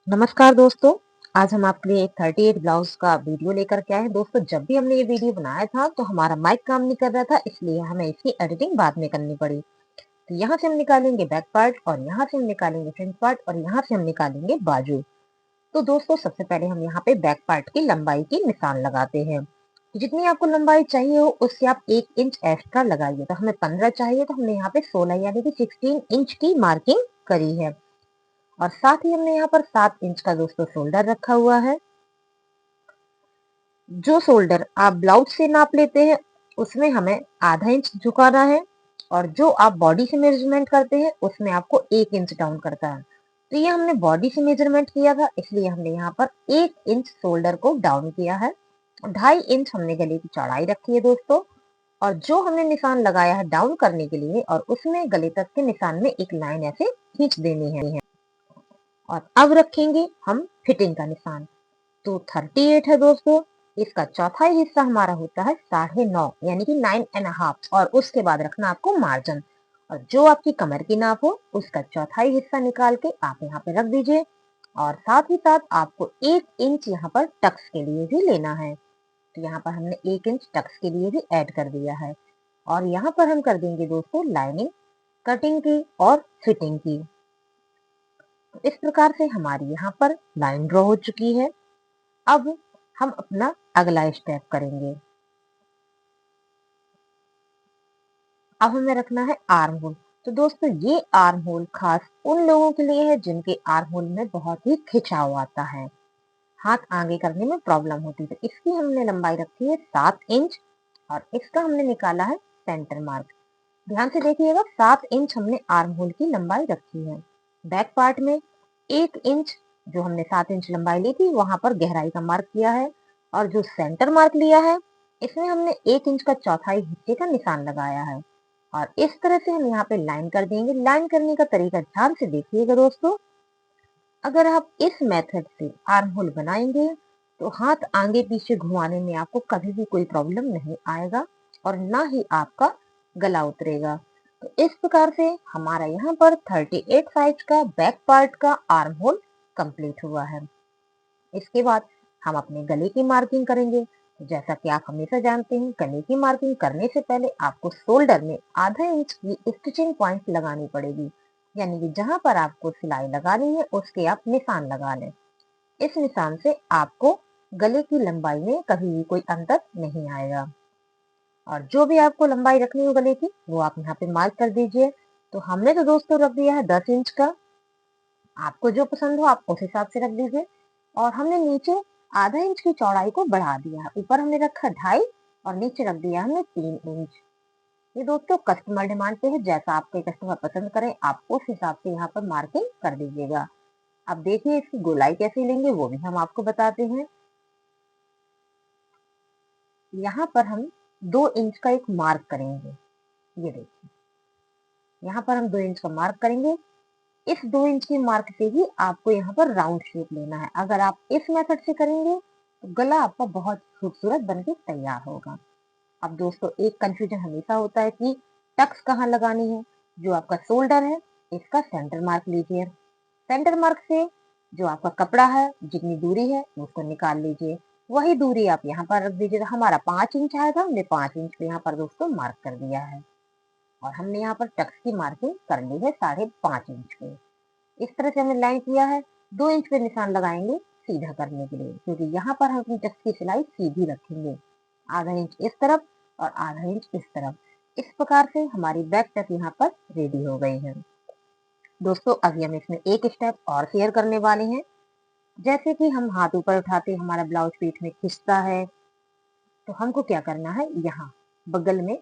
नमस्कार दोस्तों। आज हम आपके लिए 38 ब्लाउज का वीडियो लेकर के आए हैं। दोस्तों, जब भी हमने ये वीडियो बनाया था तो हमारा माइक काम नहीं कर रहा था, इसलिए हमें इसकी एडिटिंग बाद में करनी पड़ी। तो यहाँ से हम निकालेंगे बैक पार्ट और यहाँ से हम निकालेंगे फ्रंट पार्ट और यहाँ से हम निकालेंगे बाजू। तो दोस्तों, सबसे पहले हम यहाँ पे बैक पार्ट की लंबाई की निशान लगाते हैं। तो जितनी आपको लंबाई चाहिए हो उससे आप 1 इंच एक्स्ट्रा लगाइए। तो हमें 15 चाहिए, तो हमने यहाँ पे 16 यानी कि 16 इंच की मार्किंग करी है। और साथ ही हमने यहाँ पर 7 इंच का दोस्तों शोल्डर रखा हुआ है। जो शोल्डर आप ब्लाउज से नाप लेते हैं उसमें हमें आधा इंच झुकाना है, और जो आप बॉडी से मेजरमेंट करते हैं उसमें आपको 1 इंच डाउन करता है। तो ये हमने बॉडी से मेजरमेंट किया था, इसलिए हमने यहाँ पर 1 इंच शोल्डर को डाउन किया है। 2.5 इंच हमने गले की चौड़ाई रखी है दोस्तों। और जो हमने निशान लगाया है डाउन करने के लिए, और उसमें गले तक के निशान में एक लाइन ऐसे खींच देनी है। और अब रखेंगे हम फिटिंग का निशान। तो 38 है दोस्तों। इसका चौथाई हिस्सा हमारा होता है 9.5 यानी कि 9.5, और उसके बाद रखना आपको मार्जिन। और जो आपकी कमर की नाप हो उसका चौथाई हिस्सा निकाल के आप यहाँ पे रख दीजिए। और साथ ही साथ आपको 1 इंच यहाँ पर टक्स के लिए भी लेना है। तो यहाँ पर हमने 1 इंच टक्स के लिए भी ऐड कर दिया है। और यहाँ पर हम कर देंगे दोस्तों लाइनिंग, कटिंग की और फिटिंग की। तो इस प्रकार से हमारी यहाँ पर लाइन ड्रॉ हो चुकी है। अब हम अपना अगला स्टेप करेंगे। अब हमें रखना है आर्म होल। तो दोस्तों, ये आर्म होल खास उन लोगों के लिए है जिनके आर्म होल में बहुत ही खिंचाव आता है, हाथ आगे करने में प्रॉब्लम होती है। तो इसकी हमने लंबाई रखी है 7 इंच, और इसका हमने निकाला है सेंटर मार्क। ध्यान से देखिएगा, 7 इंच हमने आर्म होल की लंबाई रखी है। बैक पार्ट में 1 इंच, जो हमने 7 इंच लंबाई ली थी वहां पर गहराई का मार्क किया है। और जो सेंटर मार्क लिया है इसमें हमने 1 इंच का चौथाई हिस्से का निशान लगाया है। और इस तरह से हम यहाँ पे लाइन कर देंगे। लाइन करने का तरीका ध्यान से देखिएगा दोस्तों। अगर आप इस मेथड से आर्म होल बनाएंगे तो हाथ आगे पीछे घुमाने में आपको कभी भी कोई प्रॉब्लम नहीं आएगा, और ना ही आपका गला उतरेगा। तो इस प्रकार से हमारा यहाँ पर 38 साइज का बैक पार्ट का आर्म होल कंप्लीट हुआ है। इसके बाद हम अपने गले की मार्किंग करेंगे। जैसा कि आप हमेशा जानते हैं, गले की मार्किंग करने से पहले आपको शोल्डर में आधा इंच की स्टिचिंग पॉइंट लगानी पड़ेगी, यानी कि जहां पर आपको सिलाई लगानी है उसके आप निशान लगा लें। इस निशान से आपको गले की लंबाई में कभी भी कोई अंतर नहीं आएगा। और जो भी आपको लंबाई रखनी हो गले की वो आप यहाँ पे मार्क कर दीजिए। तो हमने तो दोस्तों रख दिया है 10 इंच का। आपको जो पसंद हो आप उस हिसाब से रख दीजिए। और हमने नीचे आधा इंच की चौड़ाई को बढ़ा दिया है। ऊपर हमने रखा 2.5 और नीचे रख दिया हमने 3 इंच। ये दोस्तों कस्टमर डिमांड पे है, जैसा आपके कस्टमर पसंद करें आप उस हिसाब से यहाँ पर मार्किंग कर दीजिएगा। अब देखिए इसकी गोलाई कैसे लेंगे वो भी हम आपको बताते हैं। यहाँ पर हम 2 इंच का एक मार्क करेंगे। ये देखिए, यहाँ पर हम 2 इंच का मार्क करेंगे। इस 2 इंच की मार्क से ही आपको यहाँ पर राउंड शेप लेना है। अगर आप इस मेथड से करेंगे तो गला आपका बहुत खूबसूरत बनके तैयार होगा। अब दोस्तों, एक कंफ्यूजन हमेशा होता है कि टक्स कहाँ लगानी है। जो आपका शोल्डर है इसका सेंटर मार्क लीजिए। सेंटर मार्क से जो आपका कपड़ा है जितनी दूरी है उसको निकाल लीजिए। वही दूरी आप यहाँ पर रख दीजिए। हमारा 5 इंच आया था, हमने 5 इंच पे यहाँ पर दोस्तों मार्क कर दिया है। और हमने यहाँ पर टक्स की मार्किंग कर ली है 5.5 इंच पे। इस तरह से हमने लाइन किया है। 2 इंच पे निशान लगाएंगे सीधा करने के लिए, क्योंकि यहाँ पर हम अपनी टक्स की सिलाई सीधी रखेंगे। आधा इंच इस तरफ और आधा इंच इस तरफ। इस प्रकार से हमारी बैक टक यहाँ पर रेडी हो गई है। दोस्तों, अभी हम इसमें एक स्टेप और शेयर करने वाले हैं। जैसे कि हम हाथ ऊपर उठाते हमारा ब्लाउज पीठ में खिंचता है, तो हमको क्या करना है, यहाँ बगल में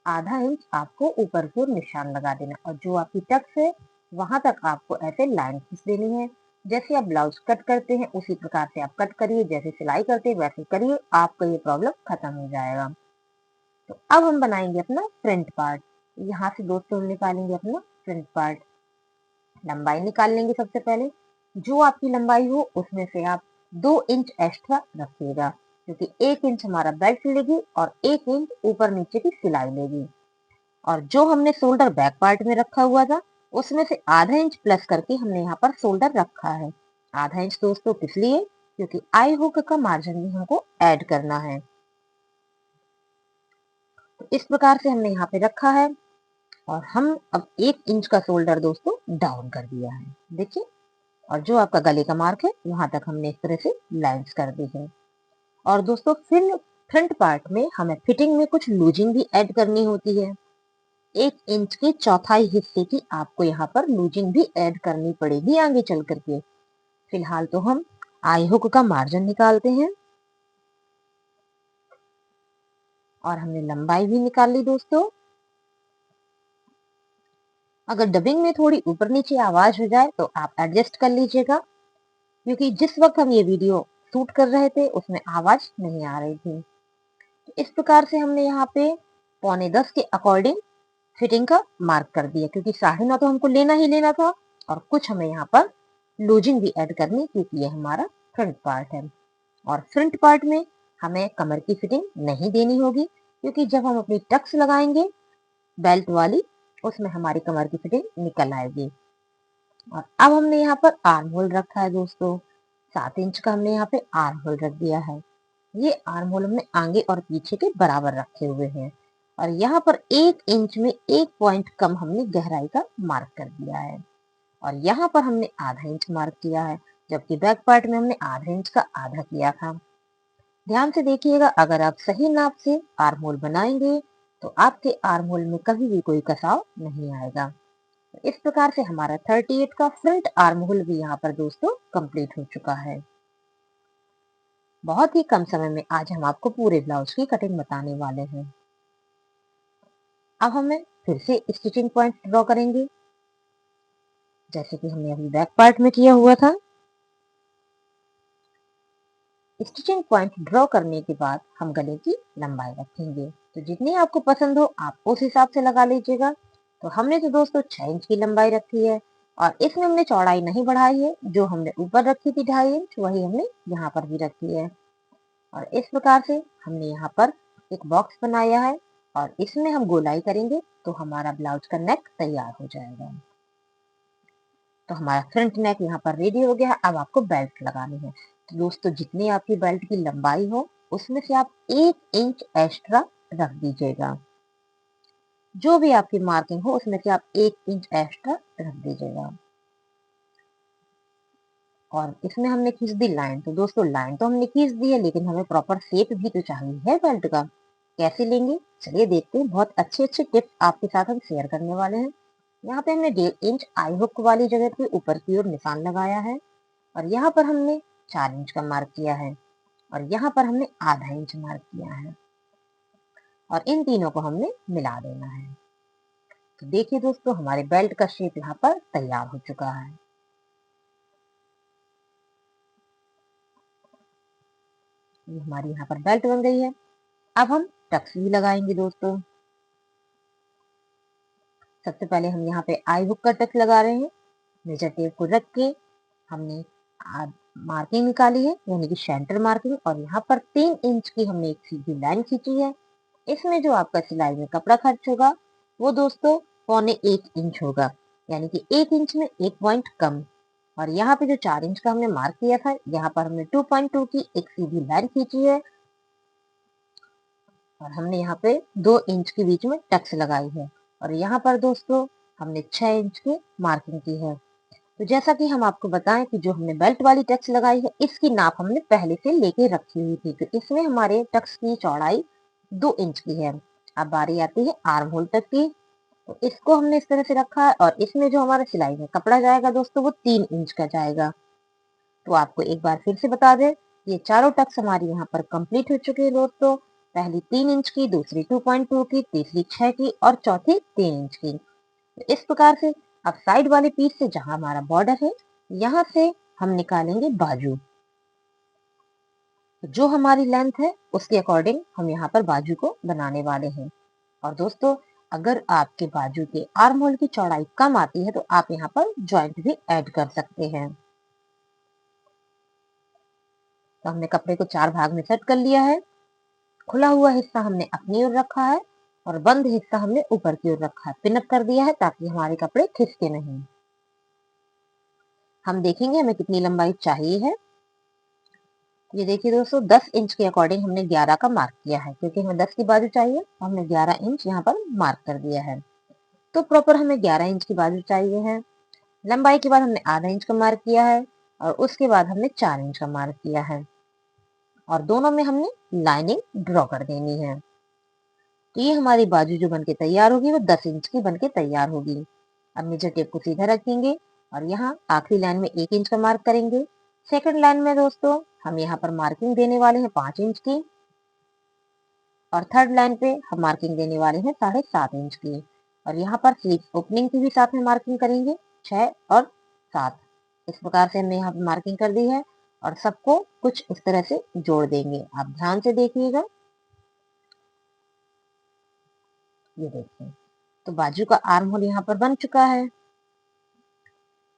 आधा इंच आपको ऊपर की ओर निशान लगा देना, और जो आपकी टक्स है वहां तक आपको ऐसे लाइन खींच देनी है। जैसे आप ब्लाउज कट करते हैं उसी प्रकार से आप कट करिए, जैसे सिलाई करते हैं वैसे करिए, आपका ये प्रॉब्लम खत्म हो जाएगा। तो अब हम बनाएंगे अपना फ्रंट पार्ट। यहाँ से दोस्तों हम निकालेंगे अपना फ्रंट पार्ट। लंबाई निकाल लेंगे सबसे पहले। जो आपकी लंबाई हो उसमें से आप 2 इंच एक्स्ट्रा रखिएगा, क्योंकि 1 इंच हमारा बेल्ट लेगी और 1 इंच ऊपर नीचे की सिलाई लेगी। और जो हमने शोल्डर बैक पार्ट में रखा हुआ था उसमें से आधा इंच प्लस करके हमने यहाँ पर शोल्डर रखा है। आधा इंच दोस्तों किस लिए, क्योंकि आई हुक का मार्जिन भी हमको ऐड करना है। तो इस प्रकार से हमने यहाँ पे रखा है और हम अब 1 इंच का शोल्डर दोस्तों डाउन कर दिया है, देखिए। और जो आपका गले का मार्क है वहां तक हमने इस तरह से लाइंस कर दी है। और दोस्तों फिर फ्रंट पार्ट में हमें फिटिंग में कुछ लूजिंग भी ऐड करनी होती है। 1 इंच के चौथाई हिस्से की आपको यहाँ पर लूजिंग भी ऐड करनी पड़ेगी आगे चल करके। फिलहाल तो हम आई हुक का मार्जिन निकालते हैं और हमने लंबाई भी निकाल ली दोस्तों। अगर डबिंग में थोड़ी ऊपर नीचे आवाज हो जाए तो आप एडजस्ट कर लीजिएगा, क्योंकि जिस वक्त हम ये वीडियो शूट कर रहे थे उसमें आवाज नहीं आ रही थी। तो इस प्रकार से हमने यहाँ पे 9:45 के अकॉर्डिंग फिटिंग का मार्क कर दिया, क्योंकि 9:30 तो हमको लेना ही लेना था और कुछ हमें यहाँ पर लूजिंग भी ऐड करनी, क्योंकि ये हमारा फ्रंट पार्ट है। और फ्रंट पार्ट में हमें कमर की फिटिंग नहीं देनी होगी, क्योंकि जब हम अपनी टक्स लगाएंगे बेल्ट वाली, उसमें हमारी कमर की फिटिंग निकल आएगी। और अब हमने यहाँ पर आर्म होल रखा है दोस्तों, 7 इंच का हमने यहाँ पे आर्म होल रख दिया है। ये आर्म होल हमने आगे और पीछे के बराबर रखे हुए हैं और यहाँ पर 1 इंच में 1 पॉइंट कम हमने गहराई का मार्क कर दिया है और यहाँ पर हमने आधा इंच मार्क किया है, जबकि बैक पार्ट में हमने आधा इंच का आधा किया था। ध्यान से देखिएगा, अगर आप सही नाप से आर्म होल बनाएंगे तो आपके आर्म होल में कभी भी कोई कसाव नहीं आएगा। इस प्रकार से हमारा 38 का फ्रंट आर्म होल भी यहाँ पर दोस्तों कंप्लीट हो चुका है। बहुत ही कम समय में आज हम आपको पूरे ब्लाउज की कटिंग बताने वाले हैं। अब हमें फिर से स्टिचिंग पॉइंट ड्रॉ करेंगे, जैसे कि हमने अभी बैक पार्ट में किया हुआ था। स्टिचिंग पॉइंट ड्रॉ करने के बाद हम गले की लंबाई रखेंगे, तो जितनी आपको पसंद हो आप उस हिसाब से लगा लीजिएगा। तो हमने तो दोस्तों 6 इंच की लंबाई रखी है और इसमें हमने चौड़ाई नहीं बढ़ाई है, जो हमने ऊपर रखी थी 2.5 इंच वही हमने यहाँ पर भी रखी है। और इस प्रकार से हमने यहाँ पर एक बॉक्स बनाया है और इसमें हम गोलाई करेंगे तो हमारा ब्लाउज का नेक तैयार हो जाएगा। तो हमारा फ्रंट नेक यहाँ पर रेडी हो गया है। अब आपको बेल्ट लगानी है। तो दोस्तों जितनी आपकी बेल्ट की लंबाई हो उसमें से आप 1 इंच एक्स्ट्रा रख दीजिएगा। जो भी आपकी मार्किंग हो उसमें से आप 1 इंच एक्स्ट्रा रख दीजिएगा। और इसमें हमने खींच दी लाइन, तो दोस्तों लाइन तो हमने खींच दी है, लेकिन हमें प्रॉपर शेप भी तो चाहिए है बेल्ट का। कैसे लेंगे चलिए देखते हैं। बहुत अच्छे अच्छे टिप्स आपके साथ हम शेयर करने वाले हैं। यहाँ पे हमने 1.5 इंच आई हुक वाली जगह पे ऊपर की ओर निशान लगाया है और यहाँ पर हमने 4 इंच का मार्क किया है और यहाँ पर हमने आधा इंच मार्क किया है और इन तीनों को हमने मिला देना है। तो देखिए दोस्तों हमारे बेल्ट का शेप यहाँ पर तैयार हो चुका है। ये हमारी यहाँ पर बेल्ट बन गई है। अब हम टक्स भी लगाएंगे दोस्तों। सबसे पहले हम यहाँ पे आई हुक का टक्स लगा रहे हैं। मेजर टेप को रख के हमने मार्किंग निकाली है, यानी कि सेंटर मार्किंग, और यहाँ पर 3 इंच की हमने एक सीधी लाइन खींची है। इसमें जो आपका सिलाई में कपड़ा खर्च होगा वो दोस्तों 1.25 इंच होगा, यानी कि 1 इंच में 1 पॉइंट कम। और यहाँ पे जो 4 इंच का हमने मार्क किया था, यहाँ पर हमने 2.2 की एक सीधी लाइन खींची है और हमने यहाँ पे 2 इंच के बीच में टक्स लगाई है और यहाँ पर दोस्तों हमने 6 इंच की मार्किंग की है। तो जैसा कि हम आपको बताएं कि जो हमने बेल्ट वाली टक्स लगाई है इसकी नाप हमने पहले से लेके रखी हुई थी, तो इसमें हमारे टक्स की चौड़ाई 2 इंच की है। अब बारी आती है आर्म होल तक की, तो इसको हमने इस तरह से रखा है और इसमें जो हमारा सिलाई में कपड़ा जाएगा दोस्तों वो 3 इंच का जाएगा। तो आपको एक बार फिर से बता दें, ये चारों टक्स हमारी यहाँ पर कंप्लीट हो चुके हैं दोस्तों। पहली 3 इंच की, दूसरी 2.2 की, तीसरी 6 की और चौथी 3 इंच की। तो इस प्रकार से अब साइड वाले पीस से जहां हमारा बॉर्डर है यहाँ से हम निकालेंगे बाजू। तो जो हमारी लेंथ है उसके अकॉर्डिंग हम यहाँ पर बाजू को बनाने वाले हैं। और दोस्तों अगर आपके बाजू के आर्म होल की चौड़ाई कम आती है तो आप यहाँ पर जॉइंट भी ऐड कर सकते हैं। तो हमने कपड़े को 4 भाग में सेट कर लिया है। खुला हुआ हिस्सा हमने अपनी ओर रखा है और बंद हिस्सा हमने ऊपर की ओर रखा है। पिन अप कर दिया है ताकि हमारे कपड़े खिसके नहीं। हम देखेंगे हमें कितनी लंबाई चाहिए है। ये देखिए दोस्तों 10 इंच के अकॉर्डिंग हमने 11 का मार्क किया है, क्योंकि हमें 10 की बाजू चाहिए, हमने 11 इंच यहाँ पर मार्क कर दिया है। तो प्रॉपर हमें 11 इंच की बाजू चाहिए है। लंबाई के बाद हमने आधा इंच का मार्क किया है और उसके बाद हमने 4 इंच का मार्क किया है और दोनों में हमने लाइनिंग ड्रॉ कर देनी है। तो ये हमारी बाजू जो बनके तैयार होगी वो 10 इंच की बनके तैयार होगी। अब मेजर टेप को सीधा रखेंगे और यहाँ आखिरी लाइन में 1 इंच का मार्क करेंगे। सेकंड लाइन में दोस्तों हम यहाँ पर मार्किंग देने वाले हैं 5 इंच की और थर्ड लाइन पे हम मार्किंग देने वाले हैं 7.5 इंच की और यहाँ पर स्लीव ओपनिंग की भी साथ में मार्किंग करेंगे 6 और 7। इस प्रकार से हमने यहाँ पे मार्किंग कर दी है और सबको कुछ इस तरह से जोड़ देंगे। आप ध्यान से देखिएगा। ये देखिए तो बाजू का आर्म होल यहाँ पर बन चुका है।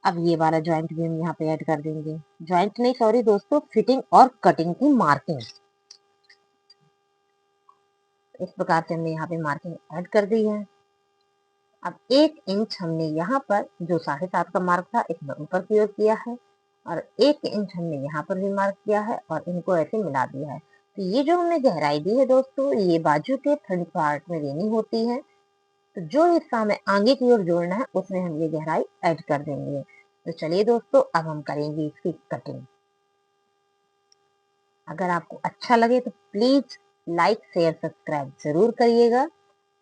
अब ये वाला ज्वाइंट भी हम यहाँ पे ऐड कर देंगे। ज्वाइंट नहीं सॉरी दोस्तों, फिटिंग और कटिंग की मार्किंग। इस प्रकार से हमने यहाँ पे मार्किंग ऐड कर दी है। अब 1 इंच हमने यहाँ पर जो 7.5 का मार्क था इसमें ऊपर की ओर किया है और 1 इंच हमने यहाँ पर भी मार्क किया है और इनको ऐसे मिला दिया है। तो ये जो हमने गहराई दी है दोस्तों, ये बाजू के फ्रंट पार्ट में देनी होती है। तो जो हिस्सा हमें आगे की ओर जोड़ना है उसमें हम ये गहराई ऐड कर देंगे। तो चलिए दोस्तों अब हम करेंगे इसकी कटिंग। अगर आपको अच्छा लगे तो प्लीज लाइक शेयर सब्सक्राइब जरूर करिएगा।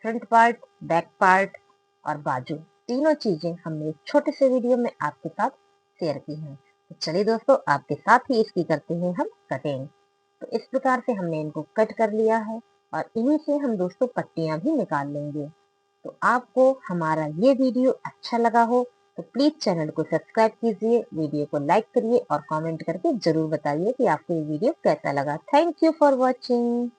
फ्रंट पार्ट, बैक पार्ट और बाजू तीनों चीजें हमने एक छोटे से वीडियो में आपके साथ शेयर की हैं। तो चलिए दोस्तों आपके साथ ही इसकी करते हैं हम कटिंग। तो इस प्रकार से हमने इनको कट कर लिया है और इन्हीं से हम दोस्तों पट्टियां भी निकाल लेंगे। तो आपको हमारा ये वीडियो अच्छा लगा हो तो प्लीज चैनल को सब्सक्राइब कीजिए, वीडियो को लाइक करिए और कमेंट करके जरूर बताइए कि आपको ये वीडियो कैसा लगा। Thank you for watching.